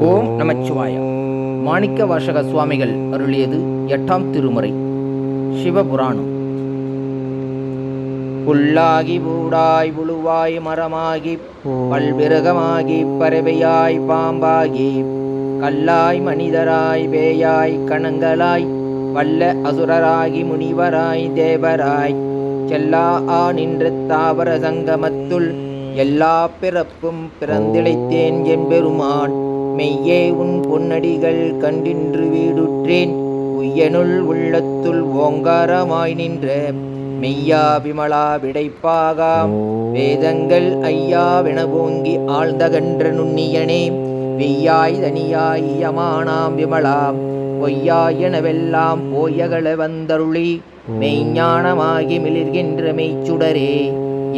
ஓம் நமச்சிவாய. மாணிக்க வாசக சுவாமிகள் அருளியது 8ஆம் திருமுறை சிவபுராணம். புல்லாகி பூடாய் புழுவாய் மரமாகி பல்விருகமாகி பறவையாய் பாம்பாகி கல்லாய் மனிதராய் பேயாய் கணங்களாய் வல்ல அசுரராகி முனிவராய் தேவராய் செல்லா நின்ற தாவர சங்கமத்துள் எல்லா பிறப்பும் பிறந்திழைத்தேன் என்பெருமான். மெய்யே உன் பொன்னடிகள் கண்டின்று வீடுற்றேன். உய்யனுள் உள்ளத்துள் ஓங்காரமாய் நின்ற மெய்யா விமலா விடைப்பாகாம் வேதங்கள் ஐயா வினவோங்கி ஆழ்ந்தகன்ற நுண்ணியனே. வெய்யாய் தனியாய் யமானாம் விமலா பொய்யாய் எனவெல்லாம் போயகல வந்தருளி மெய்ஞானமாகி மிளிர்கின்ற மெய்ச்சுடரே.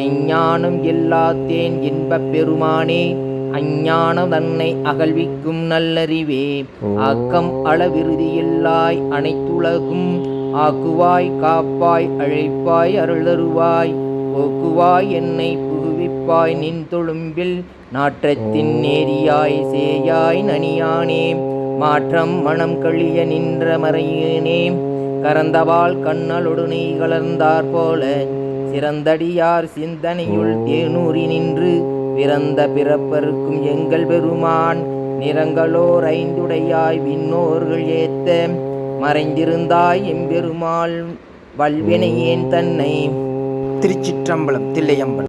எஞ்ஞானம் எல்லாத்தேன் இன்பப் பெருமானே. அஞ்ஞானம் தன்னை அகழ்விக்கும் நல்லறிவே. ஆக்கம் அளவிறுதியில்லாய் அனைத்துலகும் ஆக்குவாய் காப்பாய் அழைப்பாய் அருளருவாய் போக்குவாய் என்னை புகுவிப்பாய் நின் தொழும்பில் நாற்றத்தின் நேரியாய் சேயாய் நனியானே. மாற்றம் மனம் கழிய நின்ற மறையனே. கரந்தவாள் கண்ணலொடு நெய் கலர்ந்தாற் போல சிறந்தடியார் சிந்தனையுள் தேனூறி நின்று பிறந்த பிறப்பருக்கும் எங்கள் பெருமான். நிறங்களோர் ஐந்துடையாய் விண்ணோர்கள் ஏத்த மறைந்திருந்தாய் எம்பெருமாள் வல்வினையேன் தன்னை. திருச்சிற்றம்பலம். தில்லையம்பலம்.